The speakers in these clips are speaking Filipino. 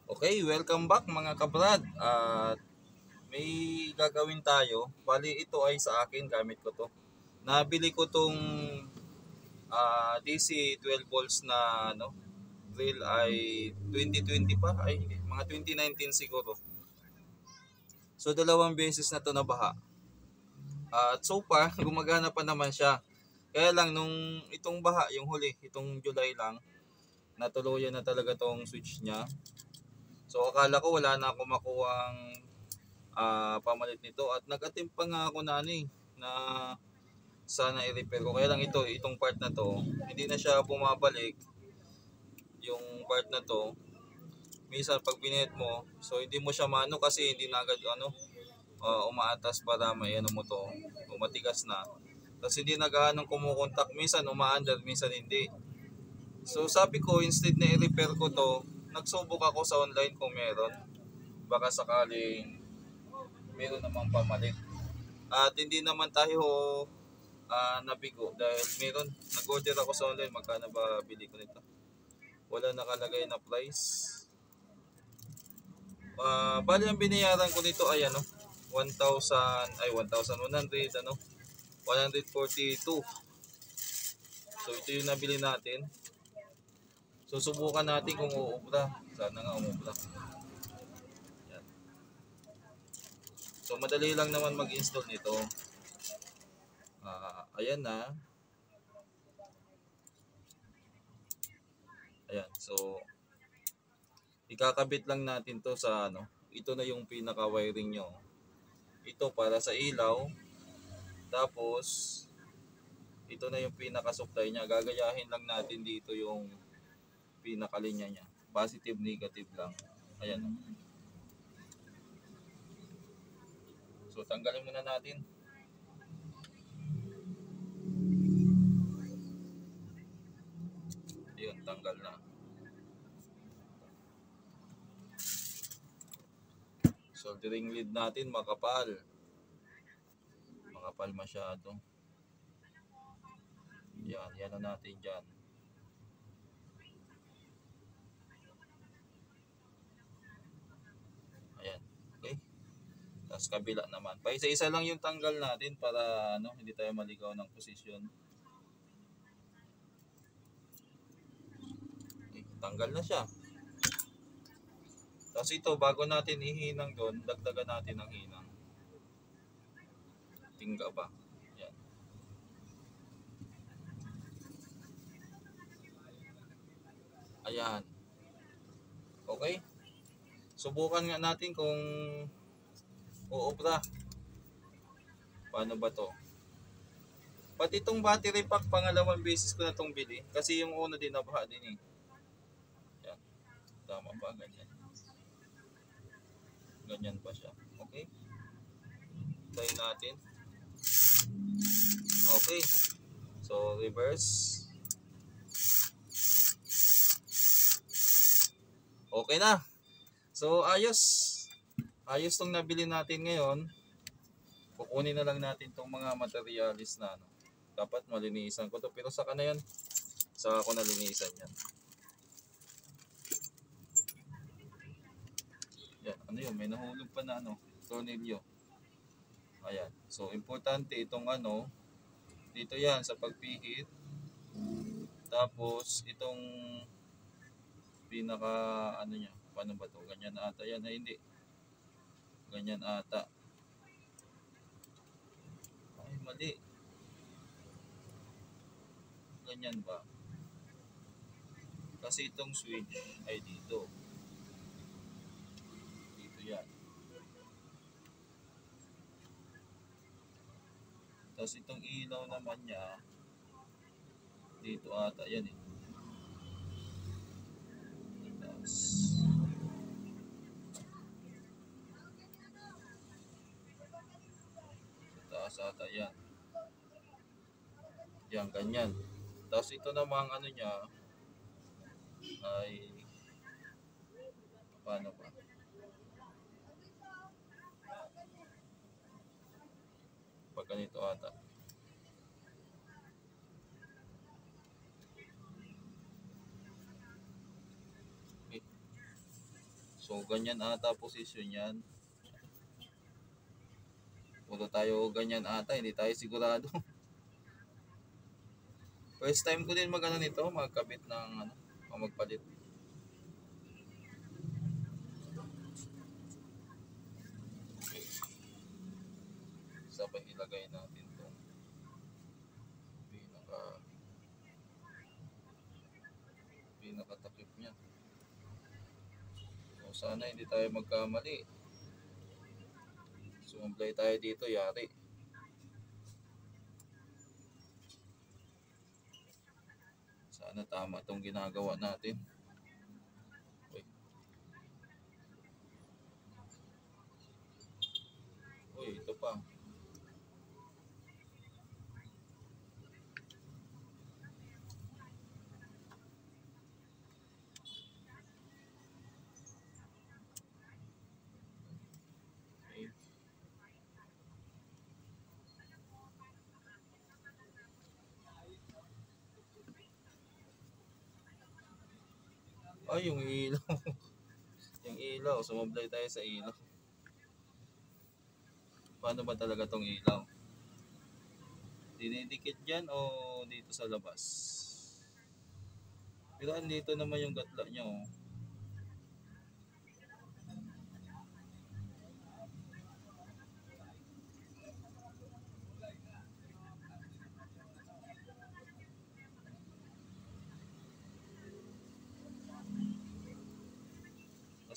Okay, welcome back mga kabrad. At may gagawin tayo. Bali ito ay sa akin, gamit ko to. Nabili ko tong DC 12 volts na drill ay 2020 pa, ay hindi, mga 2019 siguro. So dalawang beses na to nabaha. At so far, gumagana pa naman siya. Kaya lang nung itong baha, yung huli, itong July lang, natuluyan na talaga tong switch niya. So akala ko wala na ako makuhang pamalit nito at nag-attempt pa nga ako na na sana i-repair ko. Kaya lang itong part na to, hindi na siya bumabalik yung part na to. Minsan pag binet mo, so hindi mo siya maano kasi hindi na agad umaatas para may ano mo to, matigas na. Tapos hindi na gaano kumukontak, minsan umaandar, minsan hindi. So sabi ko, instead na i-repair ko to, nagsubok ako sa online kung meron. Baka sakaling meron namang pamalit. At hindi naman tayo nabigo dahil meron, nag-order ako sa online, magkano ba bili ko nito? Wala nakalagay na price. Bali ang binayaran ko nito ay 1,000 ay 1,100 142. So ito yung nabili natin. So subukan natin kung uubra. Sana nga umubra. Yan. So madali lang naman mag-install nito. Ayan na. Ayan. So ikakabit lang natin to sa ito na yung pinaka wiring nyo. Ito para sa ilaw. Tapos ito na yung pinaka supply niya. Gagayahin lang natin dito yung pinaka linya niya. Positive, negative lang. Ayan. So tanggalin muna natin. Ayun, tanggal na. Soldering lead natin makapal. Makapal masyado. Yan na natin dyan. Ayan. Okay. Tapos kabila naman. Pa isa-isa lang yung tanggal natin para hindi tayo maligaw ng posisyon. Okay, tanggal na siya. Tapos ito, bago natin ihinang doon, dagdagan natin ang hinang. Tingga ba? Yan. Ayan. Okay. Subukan nga natin kung uubra. Paano ba to? Pati itong battery pack, pangalawang beses ko na itong bili. Kasi yung una din nabaha din eh. Yan. Tama ba? Ganyan. Ganyan pa siya. Okay. Try natin. Okay. So, reverse. Okay na. So, ayos. Ayos tong nabili natin ngayon. Kukunin na lang natin tong mga materialis na dapat malinisan ko to. Pero saka na yan. Saka ko nalinisan yan. Yan. Ano yun? May nahulog pa na tornilyo. Ayan. So, importante itong dito yan sa pagpihit. Tapos, itong pinaka niya. Paano ba to? Ganyan ata yan. Ay, hindi. Ganyan ata. Ay, mali. Ganyan ba? Kasi itong switch ay dito. Dito yan. Tapos itong ilaw naman niya, dito ata yan eh. Tapos, taas ata yan. Yan, ganyan. Tapos ito namang niya, ay, paano ba? Pag ganito ata. Okay. So, ganyan ata posisyon yan. Puro tayo ganyan ata, hindi tayo sigurado. First time ko din mag-ano nito, magkabit ng ano, o magpalit. Okay. Sabay ilagay natin itong pinakatakip niya. So, sana hindi tayo magkamali. Sumamblay tayo dito, yari. Sana tama itong ginagawa natin. Uy. Uy, ito pa. Okay. Ay, yung ilaw. Yung ilaw, sumamblay tayo sa ilaw. Paano ba talaga tong ilaw? Dinidikit dyan o dito sa labas? Pero andito naman yung gatla niya, oh.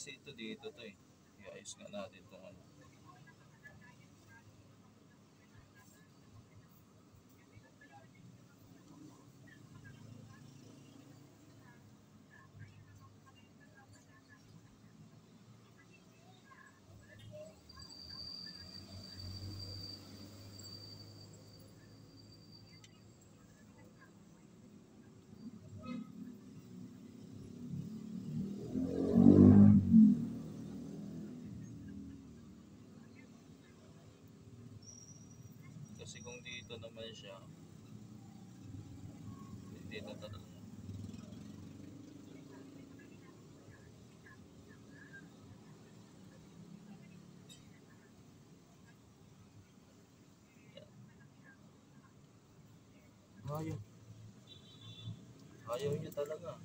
Kasi ito dito to eh. Iayos nga natin itong ano. Kasi kung dito naman siya, dito talaga. Ayaw. Ayaw niya talaga.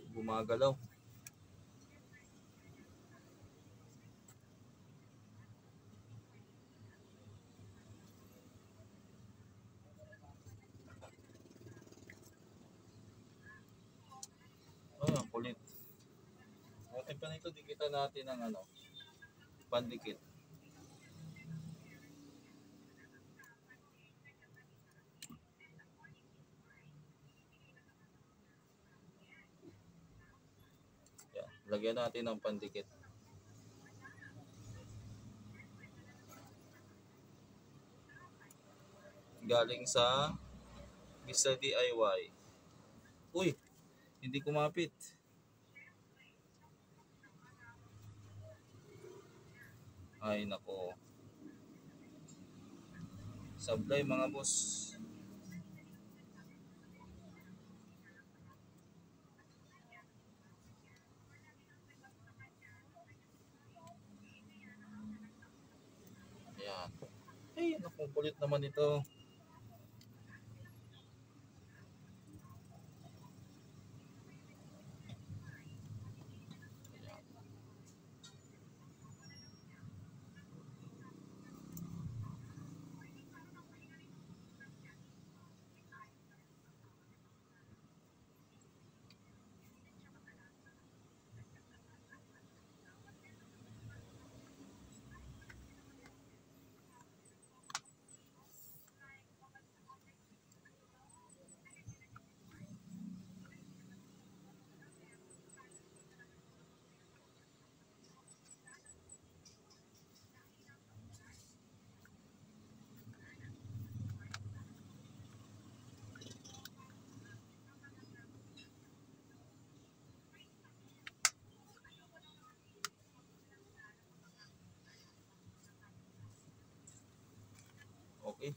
Gumagalaw. Ay, ang kulit. Buti pa nito, dikitan natin ng ano, pandikit. Yan. Lagyan natin ng pandikit. Galing sa Mr. DIY. Uy, hindi kumapit. Ay, nako. Sablay mga boss. Ayan. Ay, naku, kulit naman ito. Ayan. Okay.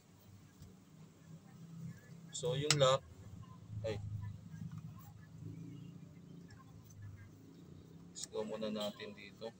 So yung lock, ay, slow muna natin dito.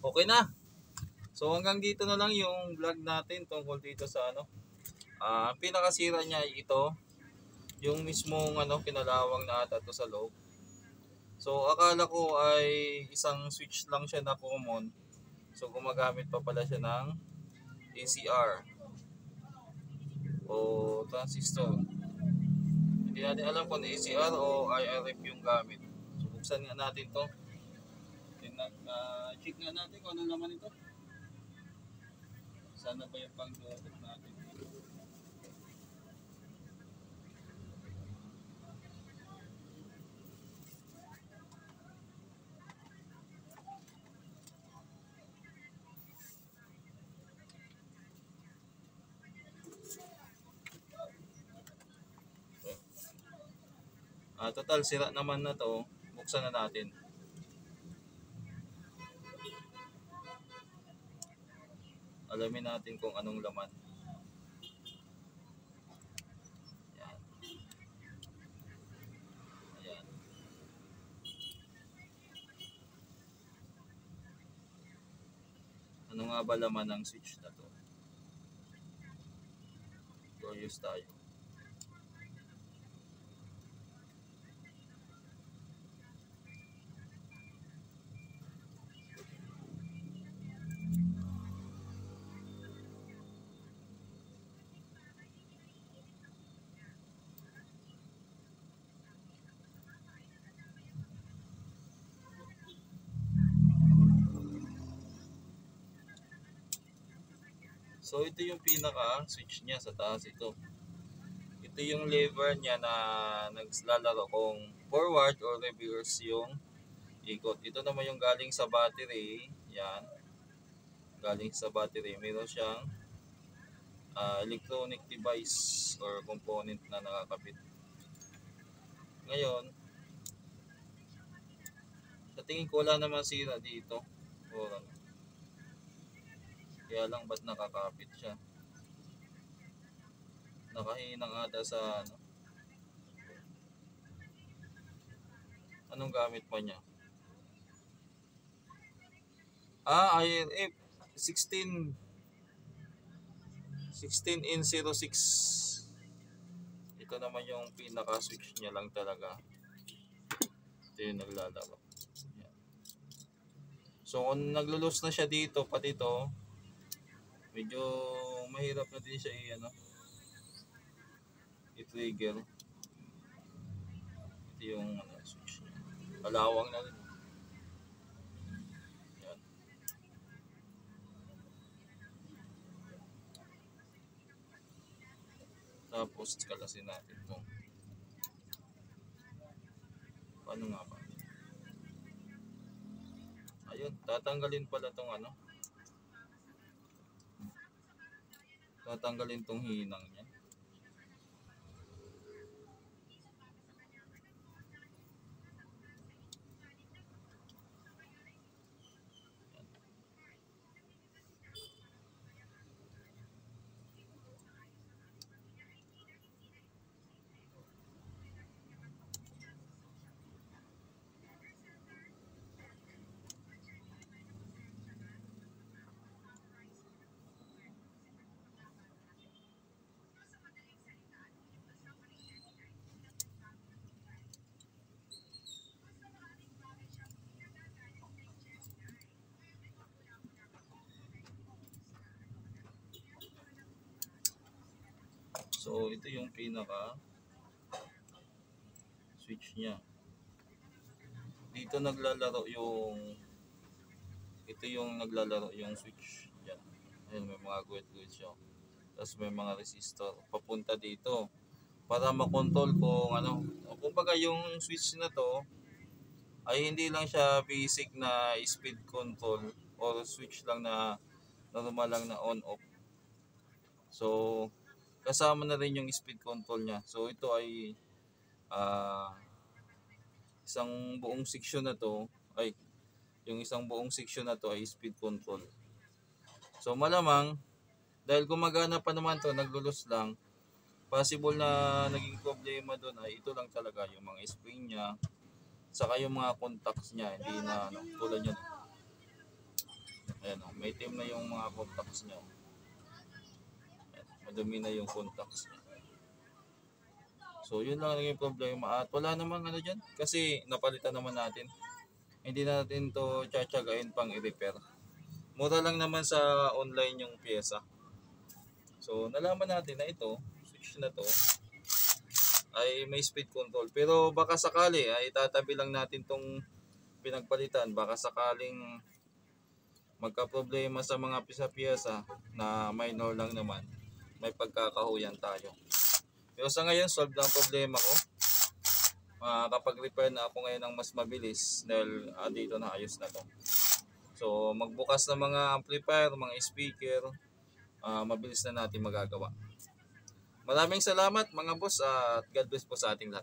Okay na. So hanggang dito na lang yung vlog natin tungkol dito sa ano. Ang pinakasira niya ay ito, yung mismong ano kinalawang na ata to sa loob. So akala ko ay isang switch lang siya na common. So gumagamit pa pala siya ng ACR o transistor. Hindi natin alam kung ACR o IRF yung gamit. So buksan nga natin to. Check nga natin kung ano naman ito. Sana ba yung pang-doorbell natin? Total, sira naman na to. Buksan na natin. Alamin natin kung anong laman. Ayan. Ayan. Ano nga ba laman ng switch na to? Curious tayo. So ito yung pinaka switch niya sa taas ito. Ito yung lever niya na naglalaro kung forward or reverse yung ikot. Ito naman yung galing sa battery. Yan. Galing sa battery. Meron siyang electronic device or component na nakakabit. Ngayon, sa tingin ko wala naman sira dito. O, kaya lang ba't nakakapit siya? Nakahinang ata sa ano. Anong gamit pa niya? IRF 16 16N06. Ito naman yung pinaka switch niya lang talaga. Ito yung naglalaro. Yan. So kung naglulos na siya dito, pati ito, medyo mahirap na din siya i-trigger. Ito yung switch niya. Kalawang na rin. Yan. Tapos kalasin natin ito. Paano nga ba? Ayun, tatanggalin pala tong tatanggalin tong hinang niya. So ito yung pinaka switch niya. Dito naglalaro yung switch. Yan. Ayun, may mga guhit-guhit siya. Tapos may mga resistor papunta dito para makontrol kung kumbaga yung switch na to ay hindi lang siya basic na speed control or switch lang na normal lang na on off. So kasama na rin yung speed control niya. So ito ay isang buong section na to ay speed control. So malamang dahil gumagana pa naman to, naglulos lang, possible na naging problema doon ay ito lang talaga yung mga spring niya saka yung mga contacts niya hindi na tulad niyan. may itim na yung mga contacts nyo. Madumi na yung contacts. So yun lang naging problema at wala namang ano dyan kasi napalitan naman natin. Hindi natin to tsatsagain pang i-repair. Mura lang naman sa online yung pyesa. So nalaman natin na ito, switch na to ay may speed control. Pero baka sakali ay tatabi lang natin tong pinagpalitan. Baka sakaling magka-problema sa mga pisa-pyesa na minor lang naman. May pagkakahuyan tayo. Pero sa ngayon, solve lang problema ko. Makakapag-repair na ako ngayon ng mas mabilis dahil dito na ayos na to. So magbukas ng mga amplifier, mga speaker, mabilis na natin magagawa. Maraming salamat mga boss at God bless po sa ating lahat.